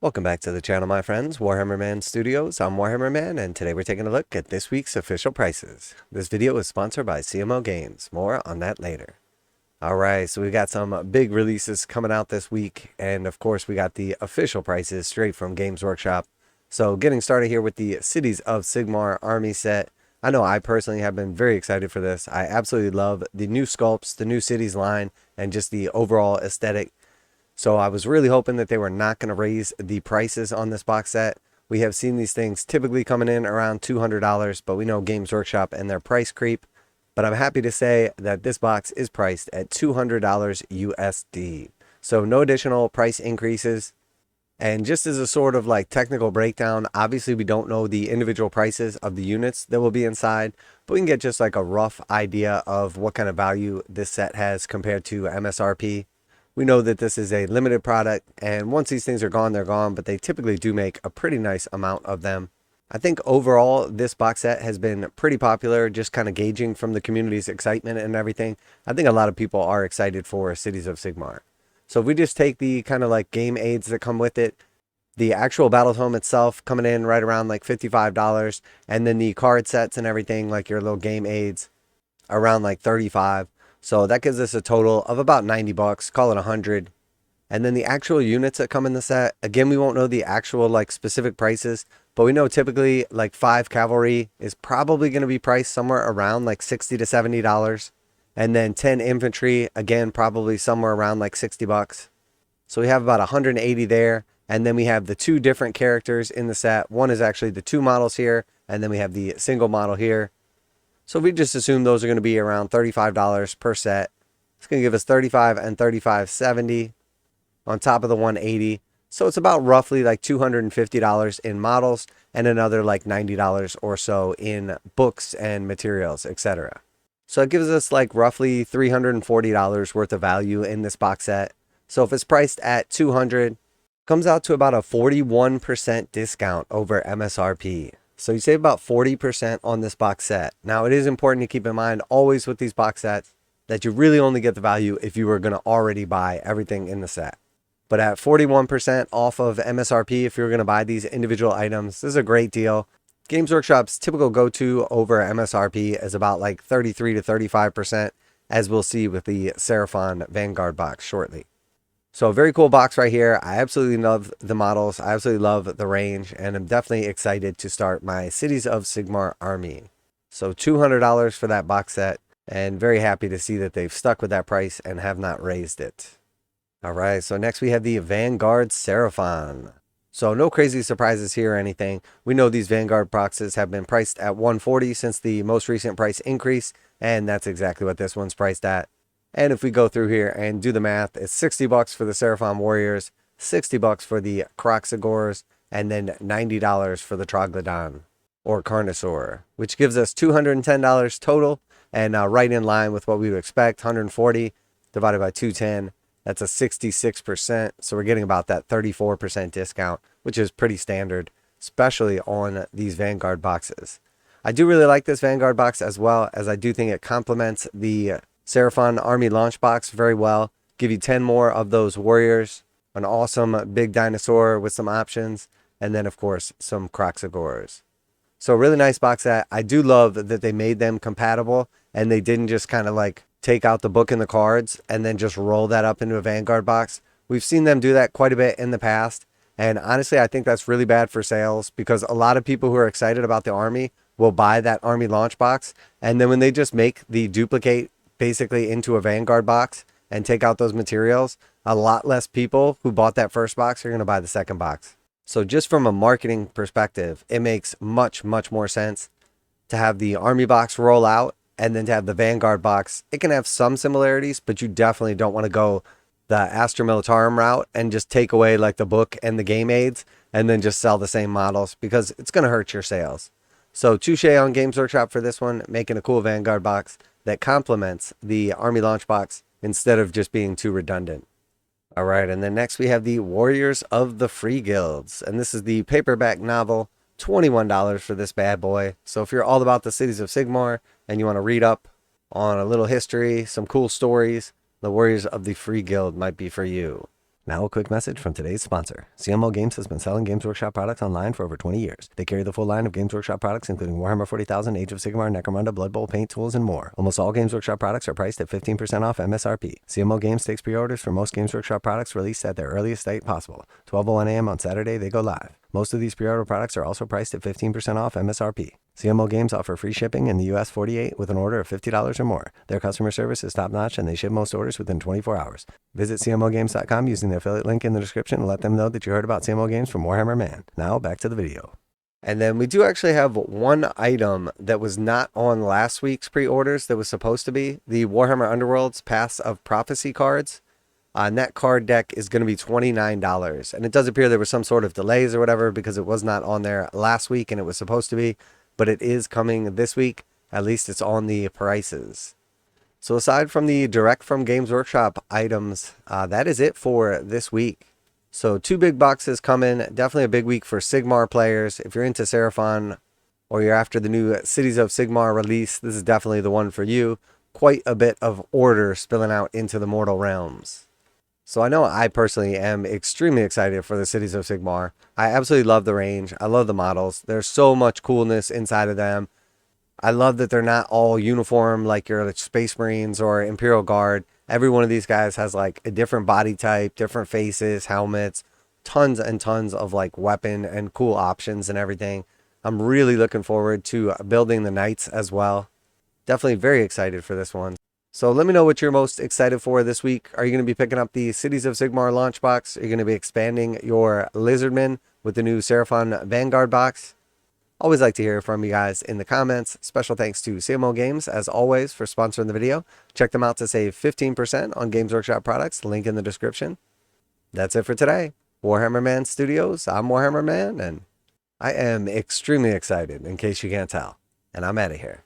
Welcome back to the channel, my friends. Warhammer Man Studios. I'm Warhammer Man, and today we're taking a look at this week's official prices. This video is sponsored by CMO Games. More on that later. Alright, so we got some big releases coming out this week, and of course we got the official prices straight from Games Workshop. So getting started here with the Cities of Sigmar army set. I know I personally have been very excited for this. I absolutely love the new sculpts, the new cities line, and just the overall aesthetic. So I was really hoping that they were not going to raise the prices on this box set. We have seen these things typically coming in around $200, but we know Games Workshop and their price creep. But I'm happy to say that this box is priced at $200 USD. So no additional price increases. And just as a sort of like technical breakdown, obviously we don't know the individual prices of the units that will be inside, but we can get just like a rough idea of what kind of value this set has compared to MSRP. We know that this is a limited product, and once these things are gone, they're gone, but they typically do make a pretty nice amount of them. I think overall, this box set has been pretty popular, just kind of gauging from the community's excitement and everything. I think a lot of people are excited for Cities of Sigmar. So if we just take the kind of like game aids that come with it, the actual battle tome itself coming in right around like $55, and then the card sets and everything, like your little game aids, around like $35. So that gives us a total of about 90 bucks, call it 100. And then the actual units that come in the set, again, we won't know the actual like specific prices, but we know typically like 5 cavalry is probably going to be priced somewhere around like $60 to $70. And then 10 infantry, again, probably somewhere around like 60 bucks. So we have about 180 there. And then we have the 2 different characters in the set. One is actually the 2 models here, and then we have the single model here. So we just assume those are going to be around $35 per set. It's going to give us $35 and $35.70 on top of the 180. So it's about roughly like $250 in models and another like $90 or so in books and materials, etc. So it gives us like roughly $340 worth of value in this box set. So if it's priced at $200, comes out to about a 41% discount over MSRP. So you save about 40% on this box set. Now it is important to keep in mind always with these box sets that you really only get the value if you were going to already buy everything in the set. But at 41% off of MSRP, if you're going to buy these individual items, this is a great deal. Games Workshop's typical go-to over MSRP is about like 33 to 35%, as we'll see with the Seraphon Vanguard box shortly. So a very cool box right here. I absolutely love the models. I absolutely love the range, and I'm definitely excited to start my Cities of Sigmar army. So $200 for that box set, and very happy to see that they've stuck with that price and have not raised it. All right, so next we have the Vanguard Seraphon. So no crazy surprises here or anything. We know these Vanguard boxes have been priced at $140 since the most recent price increase, and that's exactly what this one's priced at. And if we go through here and do the math, it's 60 bucks for the Seraphon Warriors, 60 bucks for the Kroxigors, and then $90 for the Troglodyte or Carnosaur, which gives us $210 total, and right in line with what we would expect. 140 divided by 210, that's a 66%. So we're getting about that 34% discount, which is pretty standard, especially on these Vanguard boxes. I do really like this Vanguard box as well, as I do think it complements the Seraphon Army Launch Box very well. Give you 10 more of those warriors, an awesome big dinosaur with some options, and then of course some Kroxigors. So really nice box set. I do love that they made them compatible and they didn't just kind of like take out the book and the cards and then just roll that up into a Vanguard box. We've seen them do that quite a bit in the past, and honestly I think that's really bad for sales, because a lot of people who are excited about the army will buy that Army Launch Box, and then when they just make the duplicate basically into a Vanguard box and take out those materials, a lot less people who bought that first box are going to buy the second box. So just from a marketing perspective, it makes much more sense to have the Army box roll out and then to have the Vanguard box. It can have some similarities, but you definitely don't want to go the Astra Militarum route and just take away like the book and the game aids and then just sell the same models, because it's going to hurt your sales. So touche on Games Workshop for this one, making a cool Vanguard box that complements the Army Launch Box instead of just being too redundant. All right, and then next we have the Warriors of the Freeguilds, and this is the paperback novel, $21 for this bad boy. So if you're all about the Cities of Sigmar and you want to read up on a little history, some cool stories, the Warriors of the Freeguild might be for you. Now a quick message from today's sponsor. CMO Games has been selling Games Workshop products online for over 20 years. They carry the full line of Games Workshop products, including Warhammer 40,000, Age of Sigmar, Necromunda, Blood Bowl, paint tools, and more. Almost all Games Workshop products are priced at 15% off MSRP. CMO Games takes pre-orders for most Games Workshop products released at their earliest date possible. 12:01 a.m. on Saturday, they go live. Most of these pre-order products are also priced at 15% off MSRP. CMO Games offer free shipping in the US 48 with an order of $50 or more. Their customer service is top-notch and they ship most orders within 24 hours. Visit CMOGames.com using the affiliate link in the description and let them know that you heard about CMO Games from Warhammer Man. Now, back to the video. And then we do actually have one item that was not on last week's pre-orders that was supposed to be. The Warhammer Underworlds Paths of Prophecy cards. That card deck is going to be $29. And it does appear there was some sort of delays or whatever because it was not on there last week and it was supposed to be. But it is coming this week. At least it's on the prices. So aside from the direct from Games Workshop items, that is it for this week. So 2 big boxes coming. Definitely a big week for Sigmar players. If you're into Seraphon or you're after the new Cities of Sigmar release, this is definitely the one for you. Quite a bit of order spilling out into the mortal realms. So I know I personally am extremely excited for the Cities of Sigmar. I absolutely love the range. I love the models. There's so much coolness inside of them. I love that they're not all uniform like your Space Marines or Imperial Guard. Every one of these guys has like a different body type, different faces, helmets, tons and tons of like weapon and cool options and everything. I'm really looking forward to building the knights as well. Definitely very excited for this one. So let me know what you're most excited for this week. Are you going to be picking up the Cities of Sigmar launch box? Are you going to be expanding your Lizardmen with the new Seraphon Vanguard box? Always like to hear from you guys in the comments. Special thanks to CMO Games, as always, for sponsoring the video. Check them out to save 15% on Games Workshop products. Link in the description. That's it for today. Warhammer Man Studios. I'm Warhammer Man, and I am extremely excited, in case you can't tell. And I'm out of here.